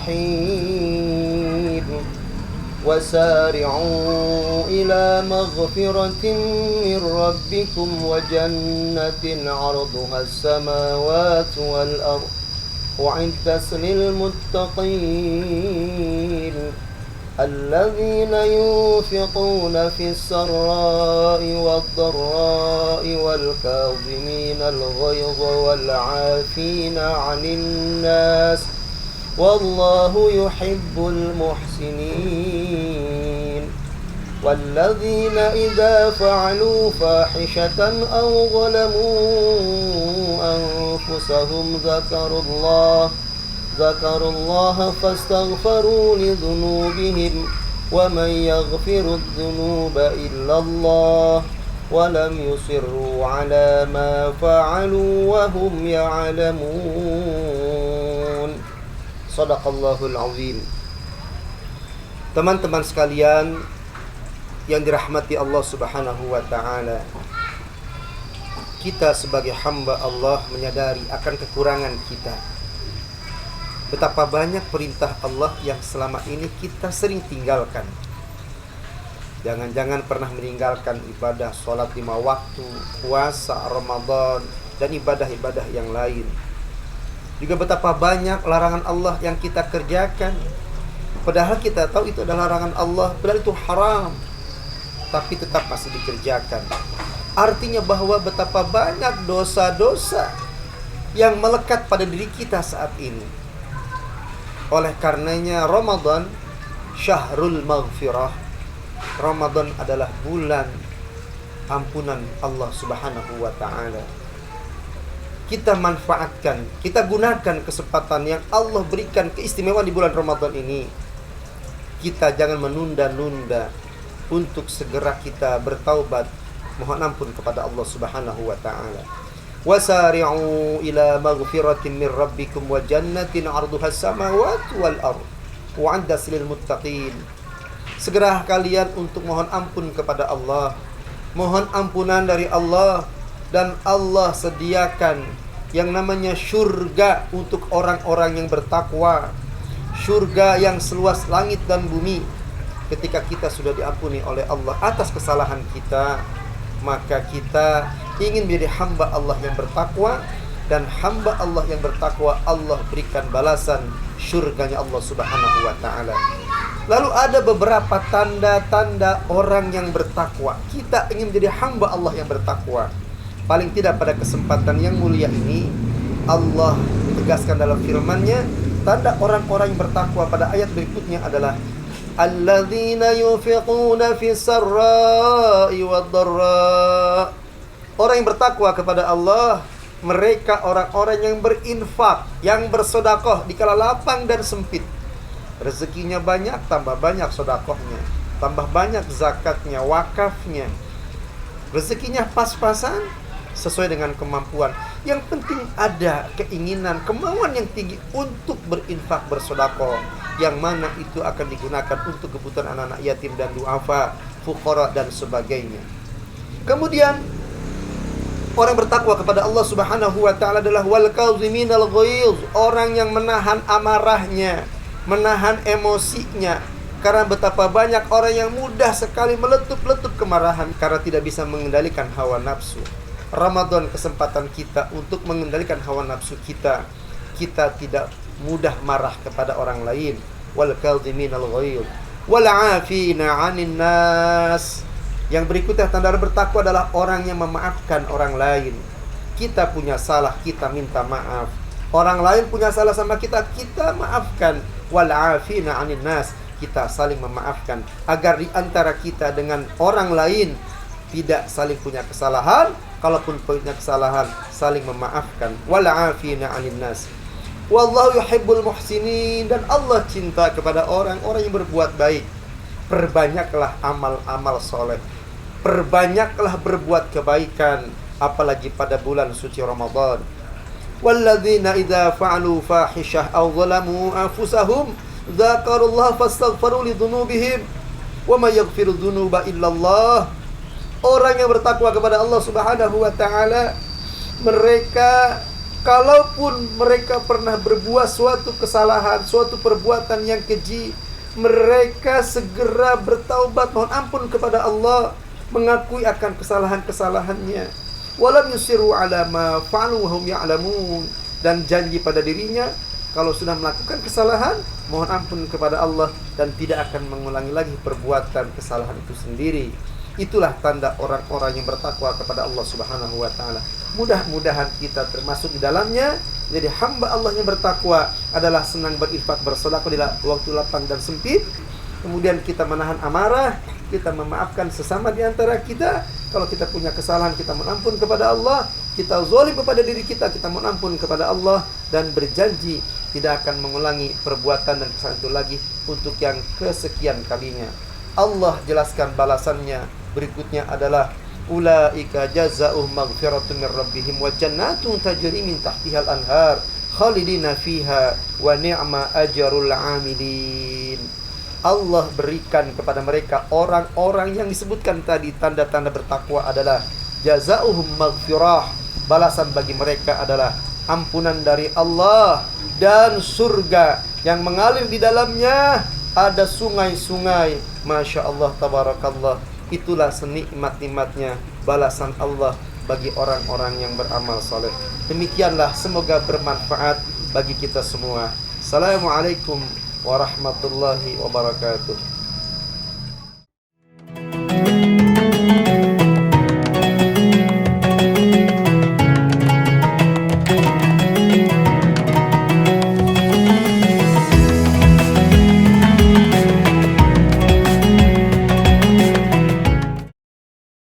الرحيم وسارعوا إلى مغفرة من ربكم وجنة عرضها السماوات والأرض أعدت للمتقين الذين ينفقون في السراء والضراء والكاظمين الغيظ والعافين عن الناس والله يحب المحسنين والذين إذا فعلوا فاحشة أو ظلموا أنفسهم ذكروا الله فاستغفروا لذنوبهم ومن يغفر الذنوب إلا الله ولم يصروا على ما فعلوا وهم يعلمون. Shadaqallahul azim. Teman-teman sekalian yang dirahmati Allah Subhanahu wa ta'ala, kita sebagai hamba Allah menyadari akan kekurangan kita. Betapa banyak perintah Allah yang selama ini kita sering tinggalkan. Jangan-jangan pernah meninggalkan ibadah sholat 5 waktu, puasa, Ramadan, dan ibadah-ibadah yang lain. Juga betapa banyak larangan Allah yang kita kerjakan, padahal kita tahu itu adalah larangan Allah, padahal itu haram, tapi tetap masih dikerjakan. Artinya bahwa betapa banyak dosa-dosa yang melekat pada diri kita saat ini. Oleh karenanya Ramadan syahrul maghfirah. Ramadan adalah bulan ampunan Allah Subhanahu wa ta'ala. Kita manfaatkan, kita gunakan kesempatan yang Allah berikan keistimewaan di bulan Ramadan ini. Kita jangan menunda-nunda untuk segera kita bertaubat, mohon ampun kepada Allah Subhanahu wa ta'ala. Wasari'u ila maghfiratin min rabbikum wa jannatin 'arduha as-samawati wal ardh u'iddat lil muttaqin. Segera kalian untuk mohon ampun kepada Allah, mohon ampunan dari Allah, dan Allah sediakan yang namanya surga untuk orang-orang yang bertakwa. Surga yang seluas langit dan bumi. Ketika kita sudah diampuni oleh Allah atas kesalahan kita, maka kita ingin menjadi hamba Allah yang bertakwa, dan hamba Allah yang bertakwa Allah berikan balasan surganya Allah Subhanahu wa ta'ala. Lalu ada beberapa tanda-tanda orang yang bertakwa. Kita ingin menjadi hamba Allah yang bertakwa. Paling tidak pada kesempatan yang mulia ini, Allah tegaskan dalam firman-Nya, tanda orang-orang yang bertakwa pada ayat berikutnya adalah alladzina yunfiquna fis sarra'i wad dharra. Orang yang bertakwa kepada Allah, mereka orang-orang yang berinfak, yang bersedekah di kala lapang dan sempit. Rezekinya banyak, tambah banyak sedekahnya, tambah banyak zakatnya, wakafnya. Rezekinya pas-pasan sesuai dengan kemampuan. Yang penting ada keinginan, kemauan yang tinggi untuk berinfak, bersedekah, yang mana itu akan digunakan untuk kebutuhan anak-anak yatim dan duafa, fuqara dan sebagainya. Kemudian orang bertakwa kepada Allah Subhanahu wa ta'ala adalah wal kaziminal ghaiz, orang yang menahan amarahnya, menahan emosinya. Karena betapa banyak orang yang mudah sekali meletup-letup kemarahan karena tidak bisa mengendalikan hawa nafsu. Ramadan kesempatan kita untuk mengendalikan hawa nafsu kita. Kita tidak mudah marah kepada orang lain. Wal kaziminal ghaiz wal 'afina 'anil nas. Yang berikutnya tanda bertakwa adalah orang yang memaafkan orang lain. Kita punya salah, kita minta maaf. Orang lain punya salah sama kita, kita maafkan. Wal 'afina 'anil nas. Kita saling memaafkan agar di antara kita dengan orang lain tidak saling punya kesalahan. Kalaupun punya kesalahan, saling memaafkan. Wal 'afina 'anil nas. Wallahu yuhibbul muhsinin, dan Allah cinta kepada orang-orang yang berbuat baik. Perbanyaklah amal-amal soleh, perbanyaklah berbuat kebaikan, apalagi pada bulan suci Ramadan. Walladzina idza fa'alu fahishah aw zalamu anfusahum dzakarullaha fastaghfaru lidzunubihim wa may yaghfiru dzunuba illallah. Orang yang bertakwa kepada Allah Subhanahu wa ta'ala, mereka Kalaupun mereka pernah berbuat suatu kesalahan, suatu perbuatan yang keji, mereka segera bertaubat, mohon ampun kepada Allah, mengakui akan kesalahan-kesalahannya. Walam yusiru ala ma fa'alu wa hum ya'lamun. Dan janji pada dirinya, kalau sudah melakukan kesalahan, mohon ampun kepada Allah dan tidak akan mengulangi lagi perbuatan kesalahan itu sendiri. Itulah tanda orang-orang yang bertakwa kepada Allah Subhanahu wa taala. Mudah-mudahan kita termasuk di dalamnya. Jadi hamba Allah yang bertakwa adalah senang berinfak, bersedekah di waktu lapang dan sempit. Kemudian kita menahan amarah, kita memaafkan sesama di antara kita. Kalau kita punya kesalahan, kita mohon ampun kepada Allah. Kita zalim kepada diri kita, kita mohon ampun kepada Allah dan berjanji tidak akan mengulangi perbuatan dan kesalahan itu lagi untuk yang kesekian kalinya. Allah jelaskan balasannya berikutnya adalah ulaika jazaohum maghfiratun mir rabbihim wa jannatun tajri min tahtihal anhar khalidina fiha wa ni'ma ajrul 'amilin. Allah berikan kepada mereka orang-orang yang disebutkan tadi tanda-tanda bertakwa adalah jazaohum maghfirah, balasan bagi mereka adalah ampunan dari Allah dan surga yang mengalir di dalamnya ada sungai-sungai. Masya Allah, tabarakallah. Itulah senikmat-nikmatnya balasan Allah bagi orang-orang yang beramal soleh. Demikianlah, semoga bermanfaat bagi kita semua. Assalamualaikum warahmatullahi wabarakatuh.